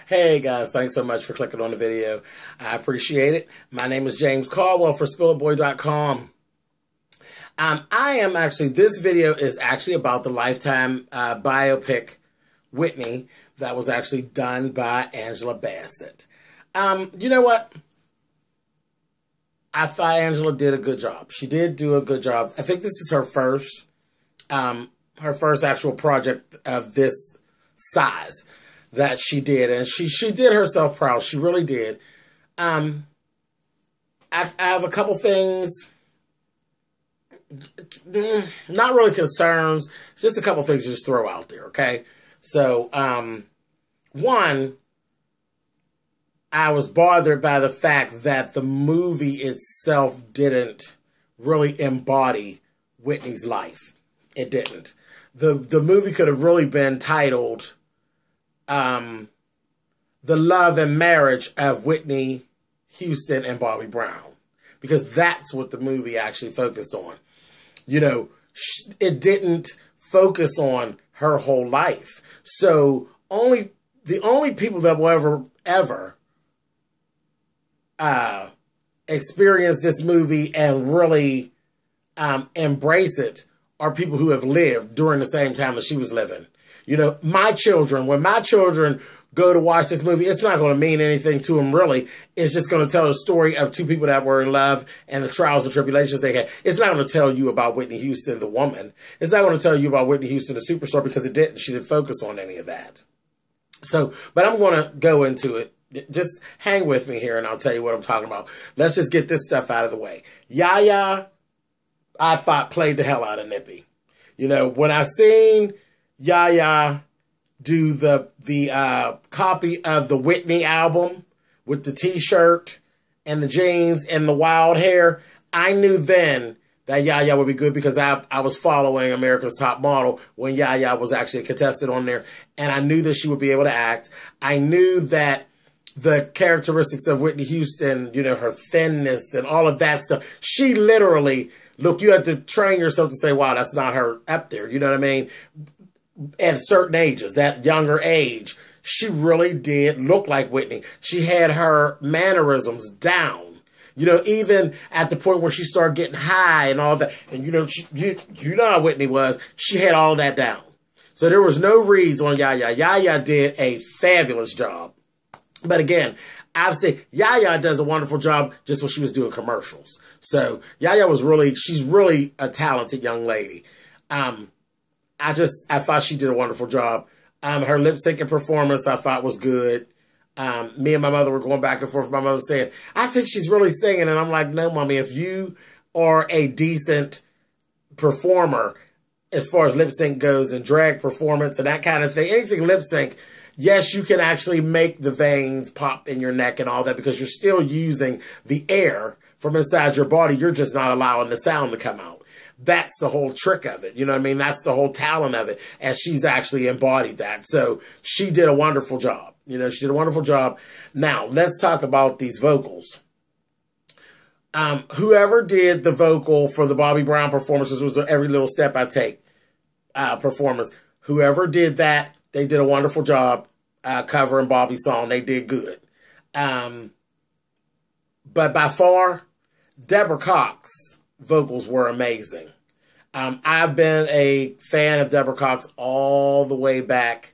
Hey guys, thanks so much for clicking on the video. I appreciate it. My name is James Caldwell for SpillItBoy.com. This video is actually about the Lifetime biopic, Whitney, that was actually done by Angela Bassett. You know what? I thought Angela did a good job. She did do a good job. I think this is her first actual project of this size that she did, and she did herself proud. She really did. I have a couple things, not really concerns, just a couple things to just throw out there, okay? So, one, I was bothered by the fact that the movie itself didn't really embody Whitney's life. It didn't. The movie could have really been titled The Love and Marriage of Whitney Houston and Bobby Brown, because that's what the movie actually focused on. You know, it didn't focus on her whole life. So the only people that will ever experience this movie and really embrace it are people who have lived during the same time that she was living. You know, my children, when my children go to watch this movie, it's not going to mean anything to them, really. It's just going to tell the story of two people that were in love and the trials and tribulations they had. It's not going to tell you about Whitney Houston, the woman. It's not going to tell you about Whitney Houston, the superstar, because it didn't. She didn't focus on any of that. So, but I'm going to go into it. Just hang with me here and I'll tell you what I'm talking about. Let's just get this stuff out of the way. Yaya, I thought, played the hell out of Nippy. You know, when I seen Yaya do the copy of the Whitney album with the t-shirt and the jeans and the wild hair, I knew then that Yaya would be good, because I was following America's Top Model when Yaya was actually a contestant on there, and I knew that she would be able to act. I knew that the characteristics of Whitney Houston, you know, her thinness and all of that stuff, she literally, look, you have to train yourself to say, wow, that's not her up there. You know what I mean? At certain ages, that younger age, she really did look like Whitney. She had her mannerisms down. You know, even at the point where she started getting high and all that. And, you know, you know how Whitney was. She had all of that down. So there was no reads on Yaya. Yaya did a fabulous job. But again, I've said Yaya does a wonderful job just when she was doing commercials. So Yaya was she's really a talented young lady. I thought she did a wonderful job. Her lip syncing performance I thought was good. Me and my mother were going back and forth. My mother saying, I think she's really singing. And I'm like, no, mommy, if you are a decent performer as far as lip sync goes and drag performance and that kind of thing, anything lip sync, yes, you can actually make the veins pop in your neck and all that, because you're still using the air from inside your body. You're just not allowing the sound to come out. That's the whole trick of it. You know what I mean? That's the whole talent of it. And she's actually embodied that. So she did a wonderful job. You know, she did a wonderful job. Now, let's talk about these vocals. Whoever did the vocal for the Bobby Brown performances was the Every Little Step I Take performance. Whoever did that, they did a wonderful job covering Bobby's song. They did good. But by far, Deborah Cox's vocals were amazing. I've been a fan of Deborah Cox all the way back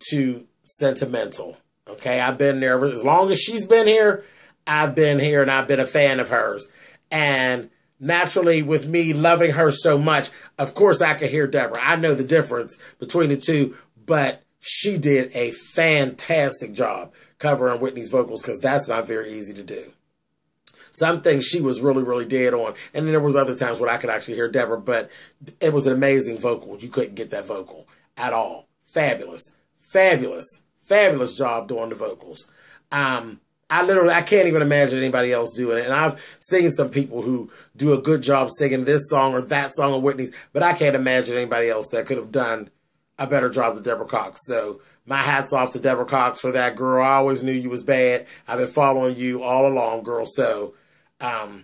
to Sentimental. Okay, I've been there as long as she's been here. I've been here and I've been a fan of hers. And naturally, with me loving her so much, of course I could hear Deborah. I know the difference between the two, but she did a fantastic job covering Whitney's vocals, because that's not very easy to do. Some things she was really, really dead on. And then there was other times when I could actually hear Deborah, but it was an amazing vocal. You couldn't get that vocal at all. Fabulous, fabulous, fabulous job doing the vocals. I can't even imagine anybody else doing it. And I've seen some people who do a good job singing this song or that song of Whitney's, but I can't imagine anybody else that could have done a better job than Deborah Cox. So my hat's off to Deborah Cox for that, girl. I always knew you was bad. I've been following you all along, girl. So I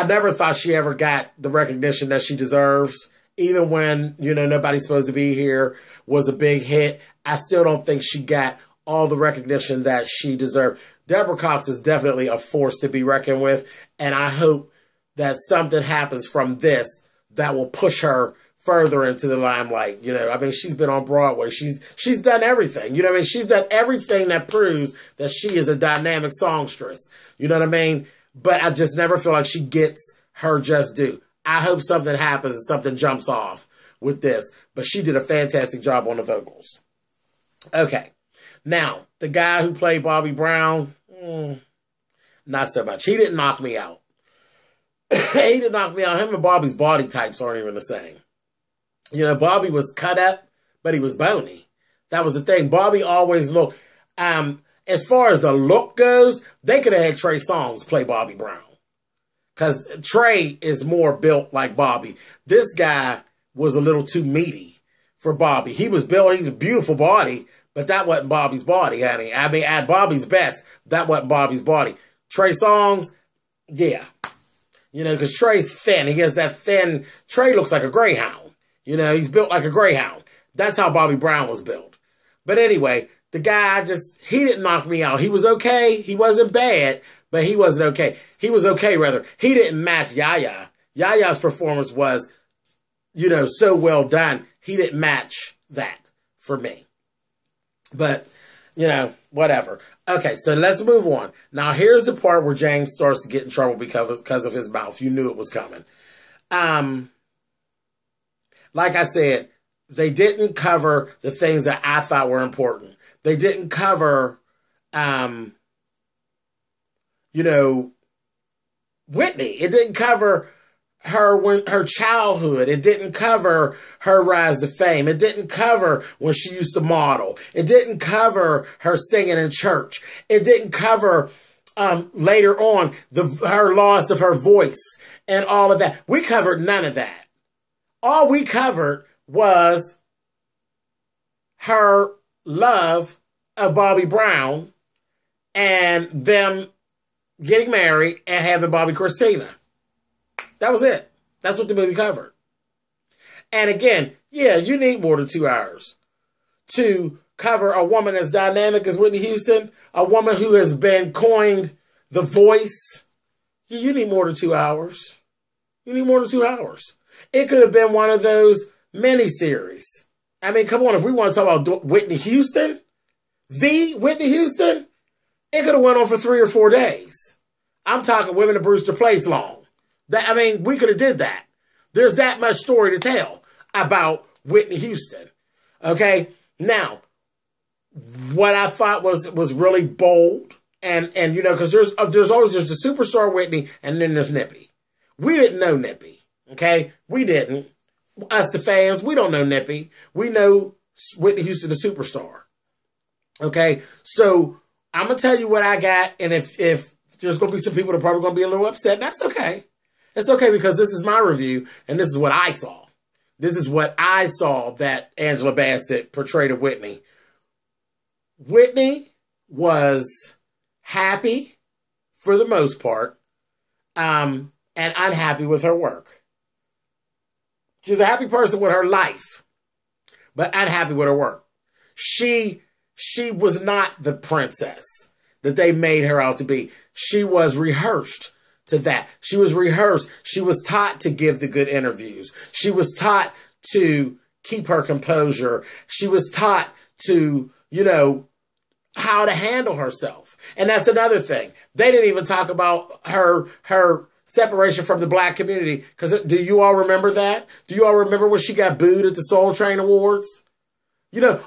never thought she ever got the recognition that she deserves. even when, Nobody's Supposed to Be Here was a big hit, I still don't think she got all the recognition that she deserved. Deborah Cox is definitely a force to be reckoned with, and I hope that something happens from this that will push her further into the limelight. She's been on Broadway. She's done everything. She's done everything that proves that she is a dynamic songstress. You know what I mean? But I just never feel like she gets her just due. I hope something happens and something jumps off with this. But she did a fantastic job on the vocals. Okay. Now, the guy who played Bobby Brown, not so much. He didn't knock me out. He didn't knock me out. Him and Bobby's body types aren't even the same. Bobby was cut up, but he was bony. That was the thing. Bobby always looked, as far as the look goes, they could have had Trey Songz play Bobby Brown. Because Trey is more built like Bobby. This guy was a little too meaty for Bobby. He was built, he's a beautiful body, but that wasn't Bobby's body, honey. At Bobby's best, that wasn't Bobby's body. Trey Songz, yeah. Because Trey's thin. He has that thin, Trey looks like a greyhound. He's built like a greyhound. That's how Bobby Brown was built. But anyway, the guy he didn't knock me out. He was okay. He wasn't bad, but he wasn't okay. He was okay, rather. He didn't match Yaya. Yaya's performance was, so well done. He didn't match that for me. But, whatever. Okay, so let's move on. Now, here's the part where James starts to get in trouble because of his mouth. You knew it was coming. Like I said, they didn't cover the things that I thought were important. They didn't cover, Whitney. It didn't cover her childhood. It didn't cover her rise to fame. It didn't cover when she used to model. It didn't cover her singing in church. It didn't cover later on her loss of her voice and all of that. We covered none of that. All we covered was her love of Bobby Brown and them getting married and having Bobby Christina. That was it. That's what the movie covered. And again, yeah, you need more than 2 hours to cover a woman as dynamic as Whitney Houston, a woman who has been coined the voice. You need more than 2 hours. You need more than 2 hours. It could have been one of those miniseries. Come on, if we want to talk about Whitney Houston, the Whitney Houston, it could have went on for 3 or 4 days. I'm talking Women of Brewster Place long. We could have did that. There's that much story to tell about Whitney Houston. Okay? Now, what I thought was really bold, and because there's the superstar Whitney, and then there's Nippy. We didn't know Nippy. Okay? We didn't. Us, the fans, we don't know Nippy. We know Whitney Houston, the superstar. Okay? So, I'm going to tell you what I got, and if there's going to be some people that are probably going to be a little upset, that's okay. It's okay because this is my review, and this is what I saw. This is what I saw that Angela Bassett portrayed of Whitney. Whitney was happy, for the most part, and unhappy with her work. She's a happy person with her life, but unhappy with her work. She was not the princess that they made her out to be. She was rehearsed to that. She was rehearsed. She was taught to give the good interviews. She was taught to keep her composure. She was taught to, how to handle herself. And that's another thing. They didn't even talk about her separation from the black community. Because do you all remember that? Do you all remember when she got booed at the Soul Train Awards?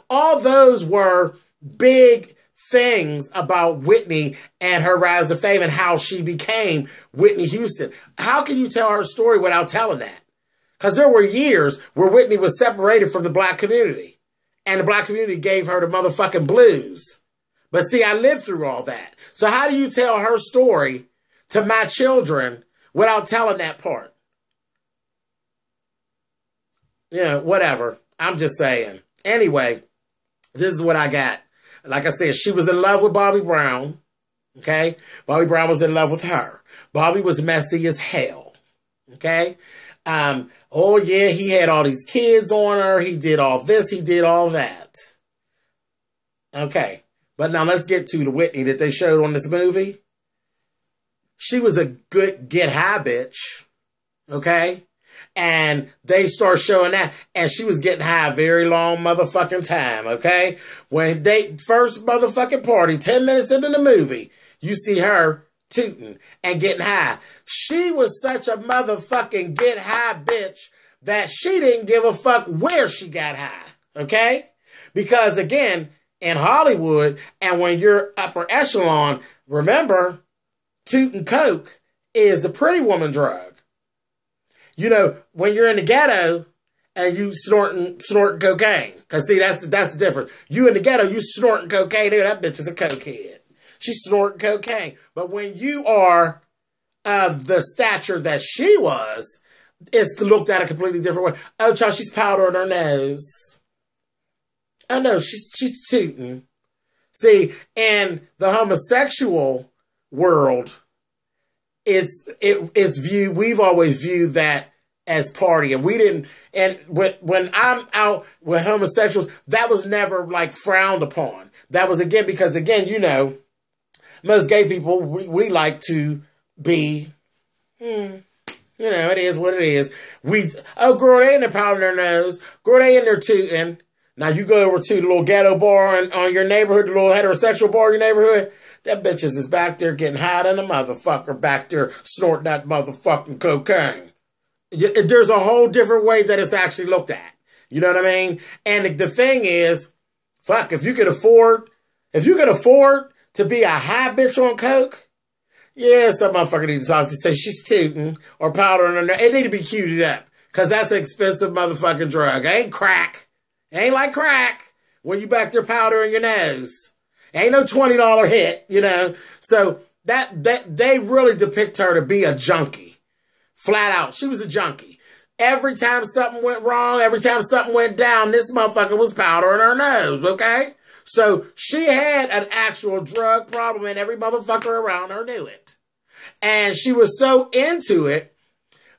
All those were big things about Whitney and her rise to fame and how she became Whitney Houston. How can you tell her story without telling that? Because there were years where Whitney was separated from the black community. And the black community gave her the motherfucking blues. But see, I lived through all that. So how do you tell her story to my children without telling that part? Whatever. I'm just saying. Anyway, this is what I got. Like I said, she was in love with Bobby Brown. Okay? Bobby Brown was in love with her. Bobby was messy as hell. Okay? Oh yeah, he had all these kids on her. He did all this. He did all that. Okay. But now let's get to the Whitney that they showed on this movie. She was a good get high bitch. Okay. And they start showing that. And she was getting high a very long motherfucking time. Okay. When they first motherfucking party, 10 minutes into the movie, you see her tooting and getting high. She was such a motherfucking get high bitch that she didn't give a fuck where she got high. Okay. Because again, in Hollywood, and when you're upper echelon, remember, tooting coke is the pretty woman drug. You know, when you're in the ghetto and you snorting cocaine, because see, that's the difference. You in the ghetto, you snorting cocaine, dude, that bitch is a cokehead. She's snorting cocaine. But when you are of the stature that she was, it's looked at a completely different way. Oh, child, she's powdering her nose. Oh no, she's tooting. See, in the homosexual world, it's viewed. We've always viewed that as party, and we didn't. And when I'm out with homosexuals, that was never like frowned upon. That was because you know, most gay people we like to be. You know, it is what it is. Oh girl, they in there powdering their nose. Girl, they in there tooting. Now, you go over to the little ghetto bar on your neighborhood, the little heterosexual bar in your neighborhood, that bitches is back there getting high than a motherfucker, back there snorting that motherfucking cocaine. There's a whole different way that it's actually looked at. You know what I mean? And the thing is, fuck, if you could afford to be a high bitch on coke, yeah, some motherfucker needs to talk to say she's tooting or powdering her nose. It need to be cuted up, because that's an expensive motherfucking drug. It ain't crack. It ain't like crack when you back there powdering your nose. Ain't no $20 hit, you know. So that they really depict her to be a junkie. Flat out. She was a junkie. Every time something went wrong, every time something went down, this motherfucker was powdering her nose, okay? So she had an actual drug problem, and every motherfucker around her knew it. And she was so into it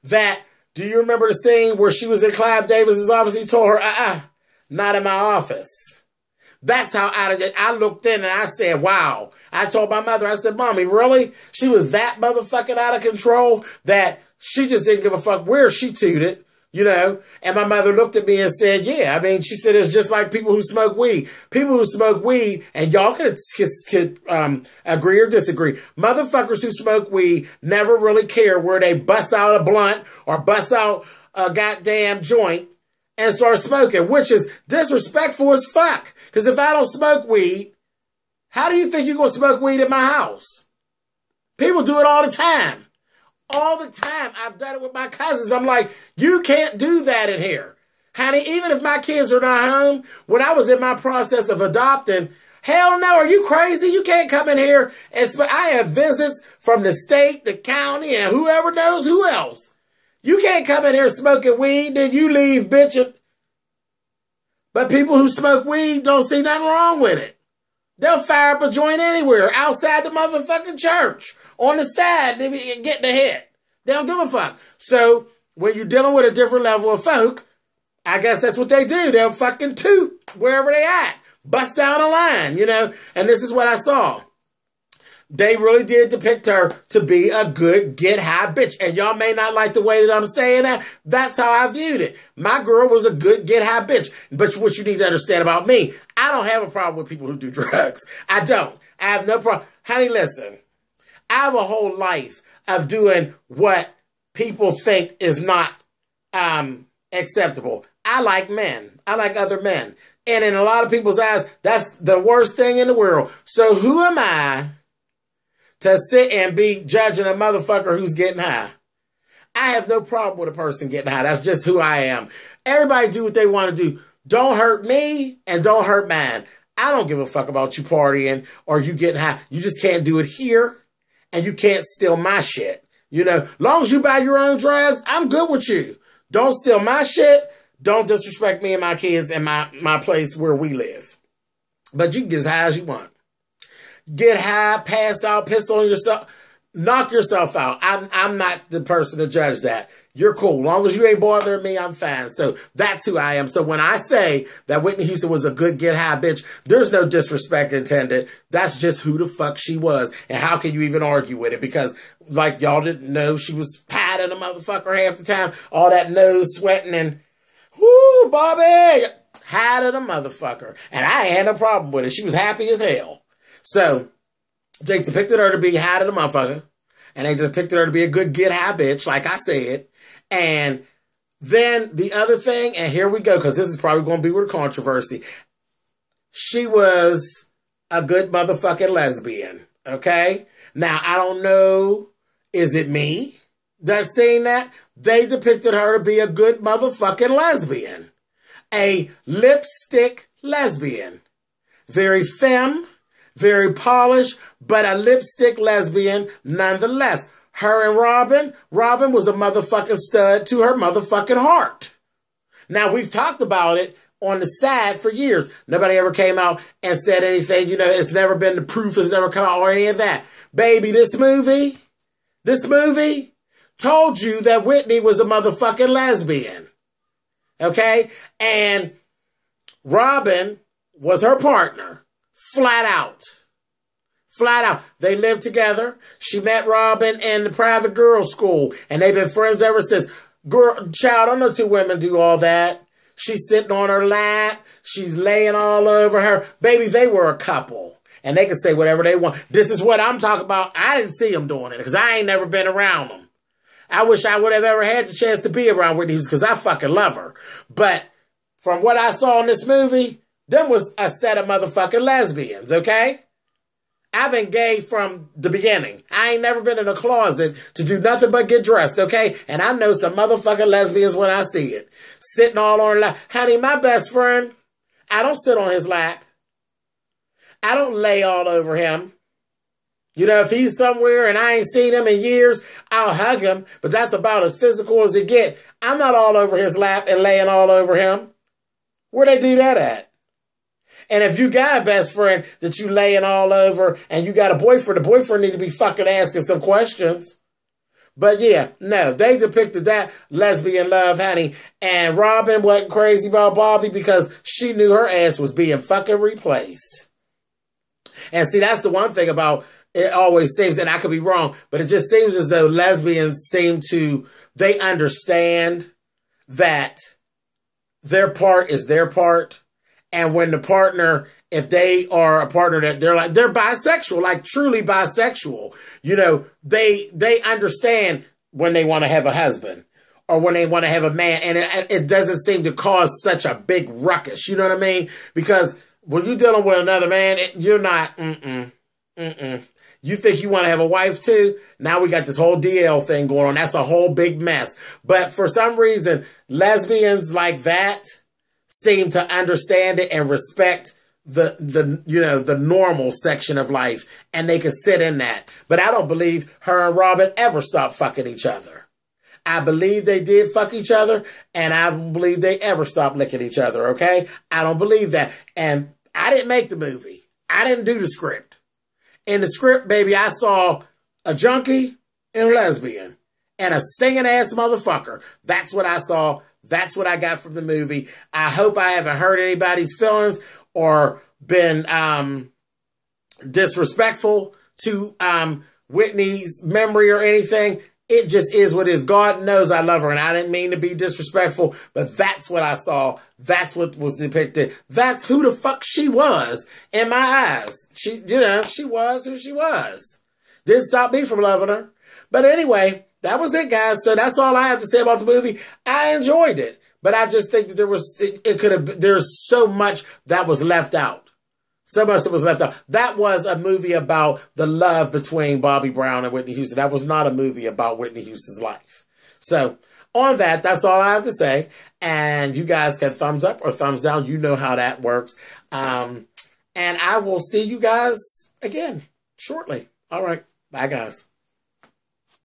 that, do you remember the scene where she was in Clive Davis's office? He told her, not in my office. That's how out of it. I looked in and I said, wow. I told my mother, I said, Mommy, really? She was that motherfucking out of control that she just didn't give a fuck where she tooted, you know? And my mother looked at me and said, yeah. I mean, she said, it's just like people who smoke weed. People who smoke weed, and y'all could agree or disagree. Motherfuckers who smoke weed never really care where they bust out a blunt or bust out a goddamn joint and start smoking, which is disrespectful as fuck. Because if I don't smoke weed, how do you think you're going to smoke weed in my house? People do it all the time. All the time. I've done it with my cousins. I'm like, you can't do that in here. Honey, even if my kids are not home, when I was in my process of adopting, hell no, are you crazy? You can't come in here and I have visits from the state, the county, and whoever knows who else. You can't come in here smoking weed, then you leave, bitch. But people who smoke weed don't see nothing wrong with it. They'll fire up a joint anywhere, outside the motherfucking church, on the side, they be getting a hit. They don't give a fuck. So, when you're dealing with a different level of folk, I guess that's what they do. They'll fucking toot wherever they at. Bust down a line, you know. And this is what I saw. They really did depict her to be a good get-high bitch. And y'all may not like the way that I'm saying that. That's how I viewed it. My girl was a good get-high bitch. But what you need to understand about me, I don't have a problem with people who do drugs. I don't. I have no problem. Honey, listen. I have a whole life of doing what people think is not acceptable. I like men. I like other men. And in a lot of people's eyes, that's the worst thing in the world. So who am I to sit and be judging a motherfucker who's getting high? I have no problem with a person getting high. That's just who I am. Everybody do what they want to do. Don't hurt me and don't hurt mine. I don't give a fuck about you partying or you getting high. You just can't do it here, and you can't steal my shit. You know, long as you buy your own drugs, I'm good with you. Don't steal my shit. Don't disrespect me and my kids and my place where we live. But you can get as high as you want. Get high, pass out, piss on yourself. knock yourself out. I'm not the person to judge that. You're cool. As long as you ain't bothering me, I'm fine. So that's who I am. So when I say that Whitney Houston was a good get high bitch, there's no disrespect intended. That's just who the fuck she was. And how can you even argue with it? Because like y'all didn't know she was patting a motherfucker half the time. All that nose sweating and whoo, Bobby, had a motherfucker. And I ain't had no problem with it. She was happy as hell. So they depicted her to be high to the motherfucker. And they depicted her to be a good get high bitch, like I said. And then the other thing, and here we go, because this is probably going to be with controversy. She was a good motherfucking lesbian. Okay? Now, I don't know, is it me that's saying that? They depicted her to be a good motherfucking lesbian. A lipstick lesbian. Very femme, very polished, but a lipstick lesbian nonetheless. Her and Robin was a motherfucking stud to her motherfucking heart. Now, we've talked about it on the side for years. Nobody ever came out and said anything. You know, it's never been, the proof has never come out or any of that. Baby, this movie told you that Whitney was a motherfucking lesbian. Okay? And Robin was her partner. Flat out. Flat out. They lived together. She met Robin in the private girls' school. And they've been friends ever since. Girl, child, I know two women do all that. She's sitting on her lap. She's laying all over her. Baby, they were a couple. And they can say whatever they want. This is what I'm talking about. I didn't see them doing it because I ain't never been around them. I wish I would have ever had the chance to be around Whitney Houston because I fucking love her. But from what I saw in this movie, them was a set of motherfucking lesbians, okay? I've been gay from the beginning. I ain't never been in a closet to do nothing but get dressed, okay? And I know some motherfucking lesbians when I see it. Sitting all on her lap. Honey, my best friend, I don't sit on his lap. I don't lay all over him. You know, if he's somewhere and I ain't seen him in years, I'll hug him. But that's about as physical as it get. I'm not all over his lap and laying all over him. Where they do that at? And if you got a best friend that you laying all over and you got a boyfriend, the boyfriend need to be fucking asking some questions. But yeah, no, they depicted that lesbian love, honey. And Robin wasn't crazy about Bobby because she knew her ass was being fucking replaced. And see, that's the one thing about it always seems, and I could be wrong, but it just seems as though lesbians seem to, they understand that their part is their part. And when the partner, if they are a partner that they're bisexual, like truly bisexual, you know, they understand when they want to have a husband or when they want to have a man. And it doesn't seem to cause such a big ruckus. You know what I mean? Because when you're dealing with another man, you're not, You think you want to have a wife too? Now we got this whole DL thing going on. That's a whole big mess. But for some reason, lesbians like that seem to understand it and respect the normal section of life, and they can sit in that. But I don't believe her and Robin ever stopped fucking each other. I believe they did fuck each other, and I don't believe they ever stopped licking each other, okay? I don't believe that. And I didn't make the movie. I didn't do the script. In the script, baby, I saw a junkie and a lesbian and a singing ass motherfucker. That's what I saw. That's what I got from the movie. I hope I haven't hurt anybody's feelings or been disrespectful to Whitney's memory or anything. It just is what it is. God knows I love her, and I didn't mean to be disrespectful, but that's what I saw. That's what was depicted. That's who the fuck she was in my eyes. She was who she was. Didn't stop me from loving her. But anyway, that was it, guys. So that's all I have to say about the movie. I enjoyed it, but I just think that there's so much that was left out. So much that was left out. That was a movie about the love between Bobby Brown and Whitney Houston. That was not a movie about Whitney Houston's life. So on that, that's all I have to say. And you guys can thumbs up or thumbs down. You know how that works. And I will see you guys again shortly. All right. Bye, guys.